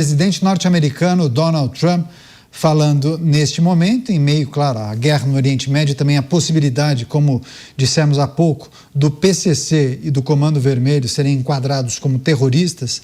Presidente norte-americano Donald Trump falando neste momento, em meio, claro, à guerra no Oriente Médio, também a possibilidade, como dissemos há pouco, do PCC e do Comando Vermelho serem enquadrados como terroristas.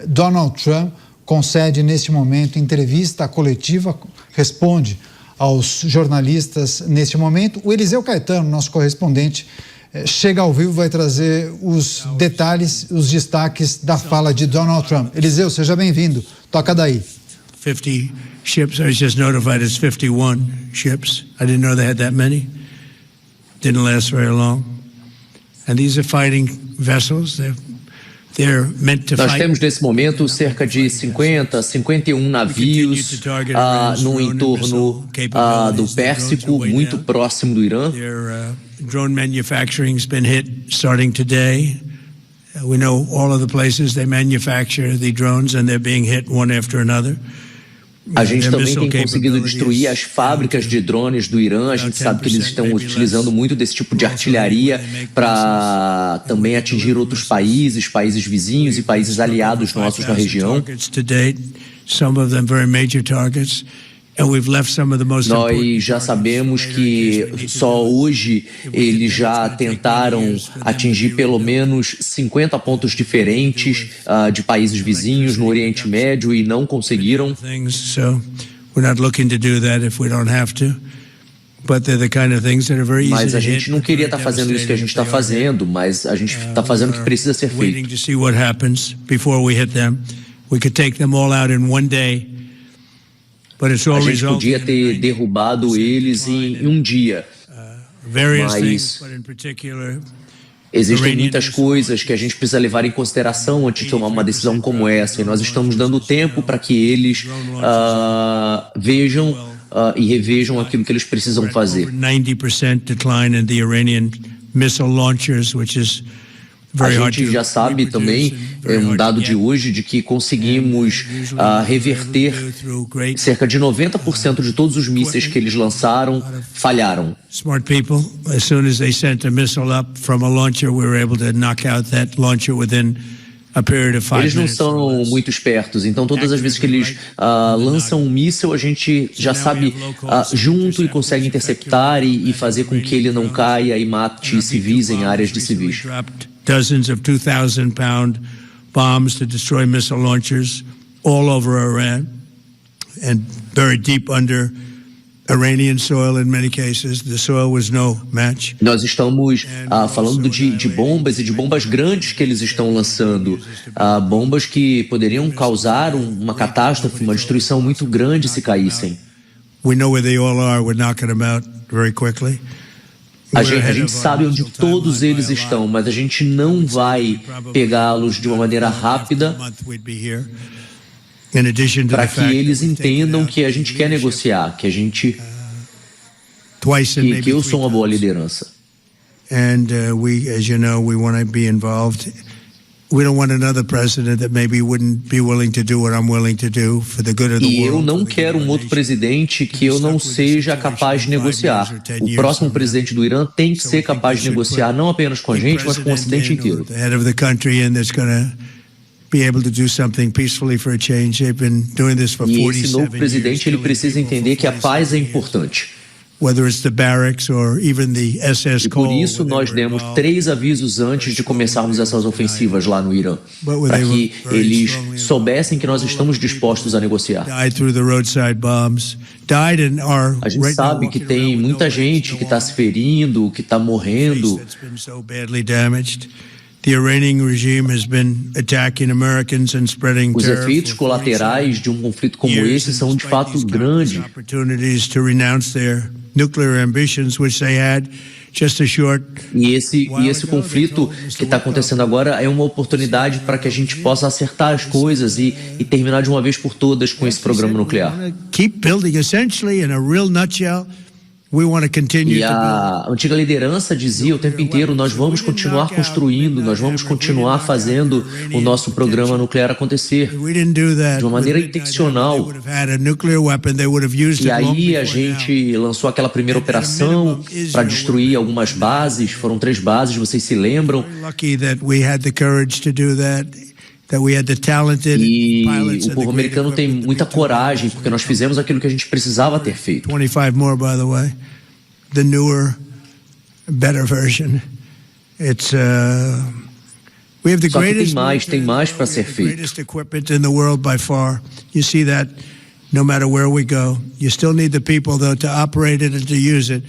Donald Trump concede neste momento entrevista coletiva, responde aos jornalistas neste momento. O Eliseu Caetano, nosso correspondente, chega ao vivo, vai trazer os detalhes, os destaques da fala de Donald Trump. Eliseu, seja bem-vindo. Toca daí. 50 ships. I was just notified it's 51 ships. I didn't know they had that many. Didn't last very long. And these are fighting vessels. They're meant to fight. Nós temos nesse momento cerca de 51 navios no entorno do Pérsico, muito próximo do Irã. Drone manufacturing has been hit starting today. We know all of the places they manufacture the drones and they're being hit one after another. A gente também tem conseguido destruir as fábricas de drones do Irã. A gente sabe que eles estão utilizando muito desse tipo de artilharia para também atingir outros países, países vizinhos e países aliados nossos na região. Nós já sabemos que só hoje eles já tentaram atingir pelo menos 50 pontos diferentes de países vizinhos no Oriente Médio e não conseguiram. Mas a gente não queria estar fazendo isso que a gente está fazendo, mas a gente está fazendo o que precisa ser feito. A gente podia ter derrubado eles em um dia, mas existem muitas coisas que a gente precisa levar em consideração antes de tomar uma decisão como essa, e nós estamos dando tempo para que eles vejam e revejam aquilo que eles precisam fazer. 90% decline in the Iranian missile launchers, which is a gente já sabe também, é um dado de hoje, de que conseguimos reverter cerca de 90% de todos os mísseis que eles lançaram falharam. Smart people, as soon as they sent a missile up from a launcher, we were able to knock out that launcher within a period of 5 minutes. Eles não são muito espertos, então todas as vezes que eles lançam um míssil, a gente já sabe junto e consegue interceptar e fazer com que ele não caia e mate civis em áreas de civis. Dozens of 2,000-pound bombs to destroy missile launchers all over Iran and buried deep under Iranian soil in many cases. The soil was no match. Nós estamos falando de bombas e de bombas grandes que eles estão lançando, bombas que poderiam causar uma catástrofe, uma destruição muito grande se caíssem. We know where they all are. We're knocking them out very quickly. A gente sabe onde todos eles estão, mas a gente não vai pegá-los de uma maneira rápida para que eles entendam que a gente quer negociar, que eu sou uma boa liderança. And as you know, we want to be involved. We don't want another president that maybe wouldn't be willing to do what I'm willing to do for the good of the world. E eu não quero um outro presidente que eu não seja capaz de negociar. O próximo presidente do Irã tem que ser capaz de negociar não apenas com a gente, mas com o Ocidente inteiro. The head of the country and that's going to be able to do something peacefully for a change. They've been doing this for 47 years. E esse novo presidente, ele precisa entender que a paz é importante. E por isso nós demos 3 avisos antes de começarmos essas ofensivas lá no Irã, para que eles soubessem que nós estamos dispostos a negociar. A gente sabe que tem muita gente que está se ferindo, que está morrendo. Os efeitos colaterais de um conflito como esse são de fato grandes. E esse conflito que está acontecendo agora é uma oportunidade para que a gente possa acertar as coisas e terminar de uma vez por todas com esse programa nuclear. E a antiga liderança dizia o tempo inteiro: nós vamos continuar construindo, nós vamos continuar fazendo o nosso programa nuclear acontecer de uma maneira intencional. E aí a gente lançou aquela primeira operação para destruir algumas bases, foram 3 bases, vocês se lembram? E o povo americano tem muita coragem, porque nós fizemos aquilo que a gente precisava ter feito. 25 more, by the way. The newer, better version. It's we have the Só que greatest tem mais para ser feito. greatest equipment in the world by far. You see that no matter where we go. You still need the people though to operate it and to use it.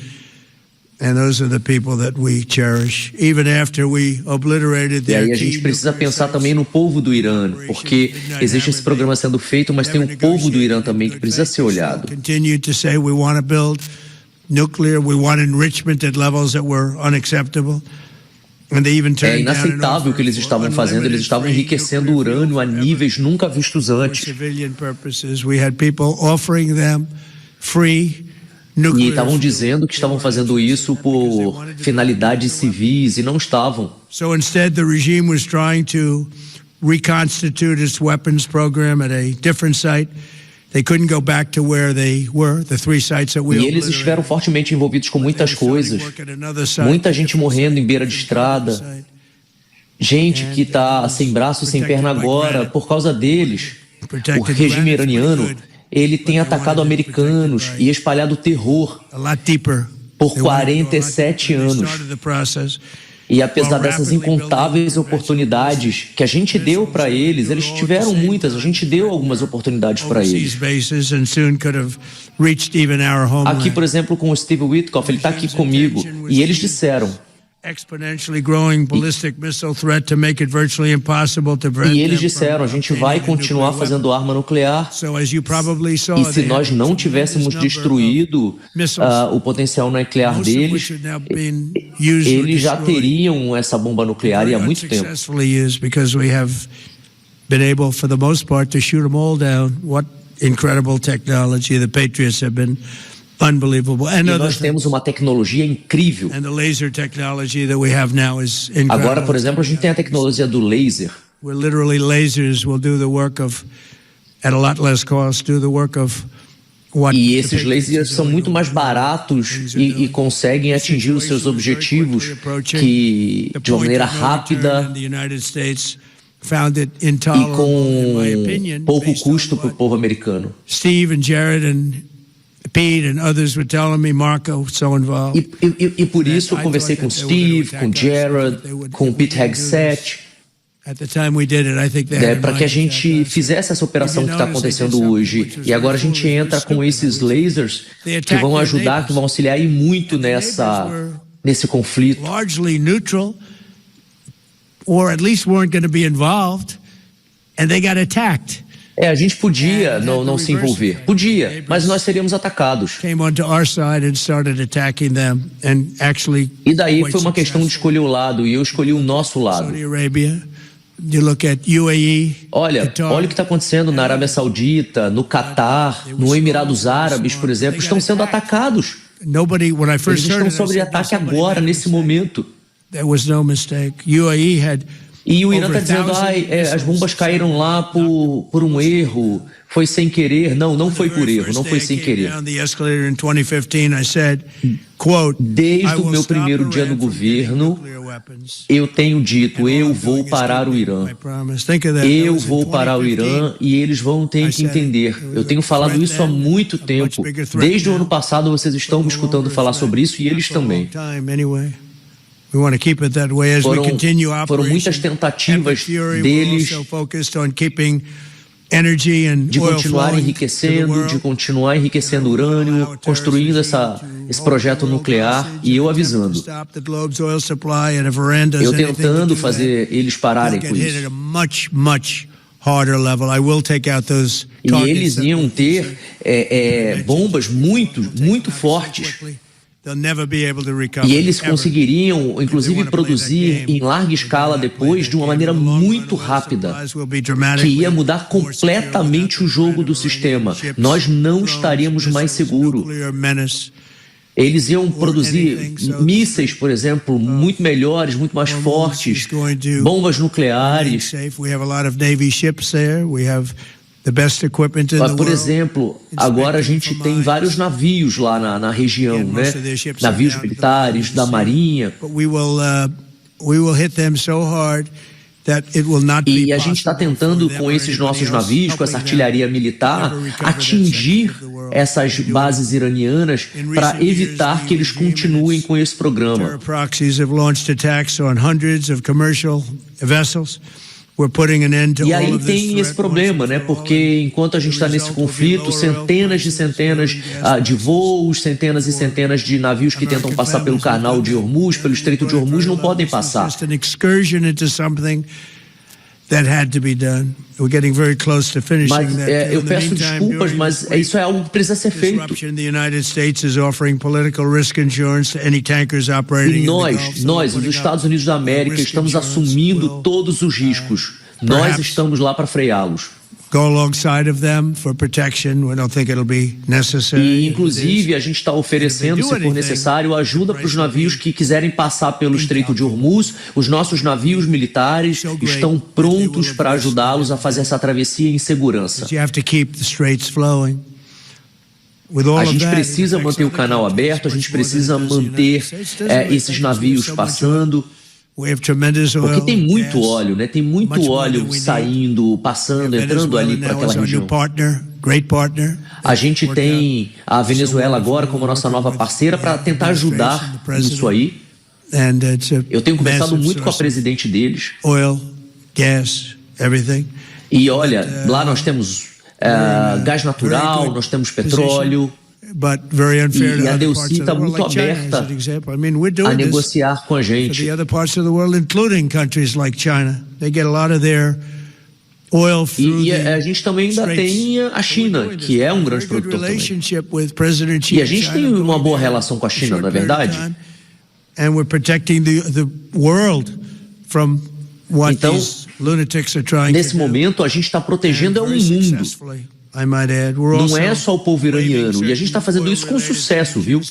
And those are the people that we cherish, even after we obliterated E their aí a gente precisa pensar também no povo do Irã, porque existe esse programa sendo feito, mas tem o povo do Irã também que precisa ser olhado. Continue to say we want to build nuclear, we want enrichment at levels that were unacceptable. É inaceitável o que eles estavam fazendo, eles estavam enriquecendo o urânio a níveis nunca vistos antes. E estavam dizendo que estavam fazendo isso por finalidades civis e não estavam. So instead the regime was trying to reconstitute its weapons program at a different site. They couldn't go back to where they were, the 3 sites that we E eles estiveram fortemente envolvidos com muitas coisas. Muita gente morrendo em beira de estrada. Gente que está sem braço e sem perna agora por causa deles. O regime iraniano, ele tem atacado americanos e espalhado terror por 47 anos. E apesar dessas incontáveis oportunidades que a gente deu para eles, eles tiveram muitas, a gente deu algumas oportunidades para eles. Aqui, por exemplo, com o Steve Witkoff, ele está aqui comigo, e eles disseram... E eles disseram, a gente vai continuar fazendo arma nuclear. E se nós não tivéssemos destruído o potencial nuclear deles, eles já teriam essa bomba nuclear há muito tempo. Incredible technology the Patriots have been unbelievable. E nós temos uma tecnologia incrível. And the laser technology that we have now is incredible. Agora, por exemplo, a gente tem a tecnologia do laser. Where literally lasers will do the work of, at a lot less cost, do the work of what. E esses lasers são muito mais baratos e conseguem atingir os seus objetivos que de uma maneira rápida e com pouco custo para o povo americano. Steve and Jared and Pete and others were telling me, Marco, so involved. E por isso eu conversei com Steve, com Jared, com Pete Hegseth, para que a gente fizesse essa operação que está acontecendo hoje. E agora a gente entra com esses lasers que vão ajudar, que vão auxiliar e muito nesse conflito. Largely neutral, or at least weren't going to be involved, and they got attacked. A gente podia não se envolver. Podia, mas nós seríamos atacados. E daí foi uma questão de escolher o lado, e eu escolhi o nosso lado. Olha o que está acontecendo na Arábia Saudita, no Catar, no Emirados Árabes, por exemplo, estão sendo atacados. Eles estão sob ataque agora, nesse momento. E o Irã está dizendo, as bombas caíram lá por um erro, foi sem querer. Não foi por erro, não foi sem querer. Desde o meu primeiro dia no governo, eu tenho dito, eu vou parar o Irã. Eu vou parar o Irã e eles vão ter que entender. Eu tenho falado isso há muito tempo. Desde o ano passado vocês estão me escutando falar sobre isso e eles também. Foram muitas tentativas deles de continuar enriquecendo urânio, construindo esse projeto nuclear, e eu avisando. Eu tentando fazer eles pararem com isso. E eles iam ter bombas muito fortes. E eles conseguiriam, inclusive, produzir em larga escala depois, de uma maneira muito rápida, que ia mudar completamente o jogo do sistema. Nós não estaríamos mais seguros. Eles iam produzir mísseis, por exemplo, muito melhores, muito mais fortes, bombas nucleares. Por exemplo, agora a gente tem vários navios lá na região, né? Navios militares, da Marinha. E a gente está tentando, com esses nossos navios, com essa artilharia militar, atingir essas bases iranianas para evitar que eles continuem com esse programa. E aí tem esse problema, né? Porque enquanto a gente está nesse conflito, centenas de voos, centenas e centenas de navios que tentam passar pelo canal de Hormuz, pelo Estreito de Hormuz, não podem passar. Mas eu peço desculpas, mas isso é algo que precisa ser feito. E nós, os Estados Unidos da América, estamos assumindo todos os riscos. Nós estamos lá para freá-los. E, inclusive, a gente está oferecendo, se for necessário, ajuda para os navios que quiserem passar pelo Estreito de Hormuz. Os nossos navios militares estão prontos para ajudá-los a fazer essa travessia em segurança. A gente precisa manter o canal aberto, a gente precisa manter esses navios passando. Porque tem muito óleo, né? Tem muito óleo saindo, passando, entrando ali para aquela região. A gente tem a Venezuela agora como nossa nova parceira para tentar ajudar nisso aí. Eu tenho conversado muito com a presidente deles. E olha, lá nós temos gás natural, nós temos petróleo. E a Delcy está muito aberta a negociar com a gente. E a gente também ainda tem a China, que é um grande produtor também. E a gente tem uma boa relação com a China, não é verdade? Então, nesse momento, a gente está protegendo o mundo. Não é só o povo iraniano. E a gente está fazendo isso com sucesso, viu?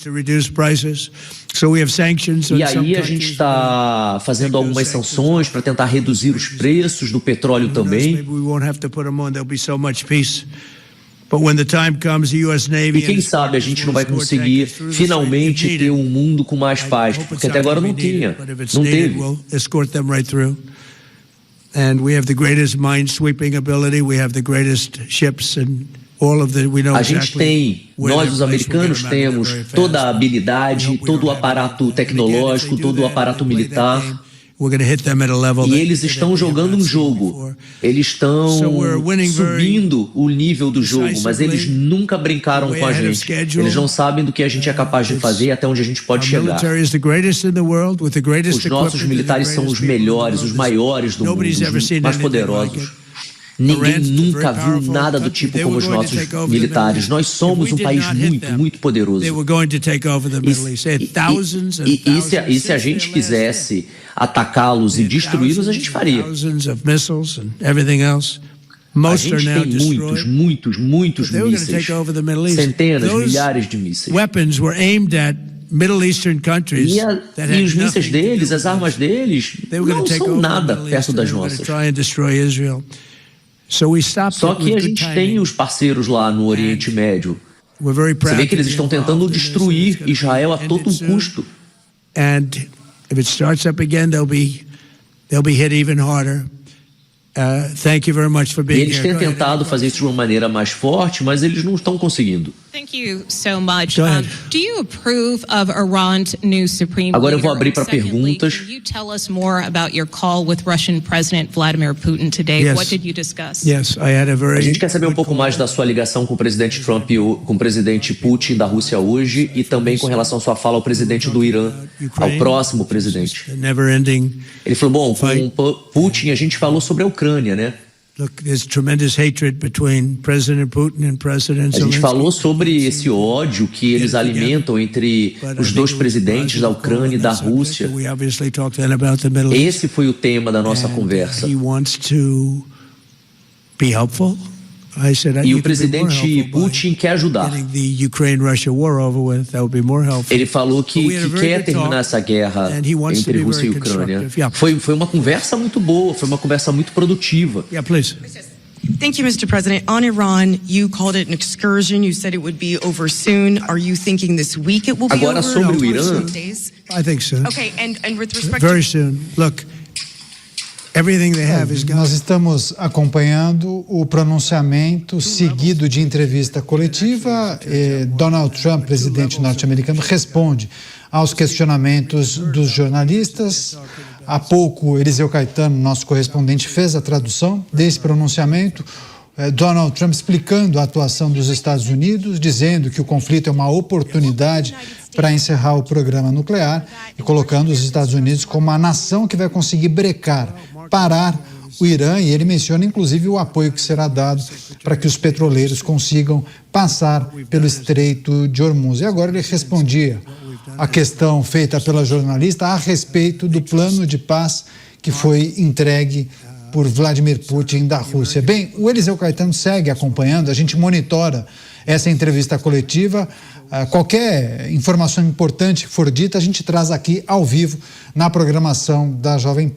E aí a gente está fazendo algumas sanções para tentar reduzir os preços do petróleo também. E quem sabe a gente não vai conseguir finalmente ter um mundo com mais paz, porque até agora não tinha, não teve. And we have the greatest mine-sweeping ability. We have the greatest ships and all of the. We know a gente tem, nós os americanos temos toda a habilidade, todo o aparato tecnológico, todo o aparato militar. E eles estão jogando um jogo. Eles estão subindo o nível do jogo, mas eles nunca brincaram com a gente. Eles não sabem do que a gente é capaz de fazer e até onde a gente pode chegar. Os nossos militares são os melhores, os maiores do mundo, os mais poderosos. Ninguém nunca viu nada do tipo como os nossos militares. Nós somos um país muito, muito poderoso. E se a gente quisesse atacá-los e destruí-los, a gente faria. A gente tem muitos mísseis. Centenas, milhares de mísseis. E os mísseis deles, as armas deles, não são nada perto das nossas. Só que a gente tem os parceiros lá no Oriente Médio. Você vê que eles estão tentando destruir Israel a todo custo. If it starts up again, they'll be hit even harder. Thank you very much for being here. Eles têm tentado fazer isso de uma maneira mais forte, mas eles não estão conseguindo. Thank you so much. Do you approve of Iran's new supreme leader? Agora eu vou abrir para perguntas. Can you tell us more about your call with Russian President Vladimir Putin today? What did you discuss? Yes, I had a very. A gente quer saber um pouco mais da sua ligação com o presidente Trump, com o presidente Putin da Rússia hoje e também com relação à sua fala ao presidente do Irã, ao próximo presidente. Ele falou, bom, com Putin a gente falou sobre a Ucrânia, né? A gente falou sobre esse ódio que eles alimentam entre os dois presidentes da Ucrânia e da Rússia. Esse foi o tema da nossa conversa. E o presidente Putin quer ajudar. Ele falou que quer terminar essa guerra entre Rússia e Ucrânia. Foi uma conversa muito boa, foi uma conversa muito produtiva. Thank you, Mr. President. On Iran, you called it an excursion. You said it would be over soon. Are you thinking this week it will be Agora, over? sobre o Irã, days? I think so. Okay, and with respect Very soon. Look, Everything they have is gone. Nós estamos acompanhando o pronunciamento seguido de entrevista coletiva. Donald Trump, presidente norte-americano, responde aos questionamentos dos jornalistas. Há pouco, Eliseu Caetano, nosso correspondente, fez a tradução desse pronunciamento. Donald Trump explicando a atuação dos Estados Unidos, dizendo que o conflito é uma oportunidade para encerrar o programa nuclear e colocando os Estados Unidos como a nação que vai conseguir parar o Irã, e ele menciona inclusive o apoio que será dado para que os petroleiros consigam passar pelo Estreito de Hormuz. E agora ele respondia a questão feita pela jornalista a respeito do plano de paz que foi entregue por Vladimir Putin da Rússia. Bem, o Eliseu Caetano segue acompanhando, a gente monitora essa entrevista coletiva. Qualquer informação importante que for dita, a gente traz aqui ao vivo na programação da Jovem Pan.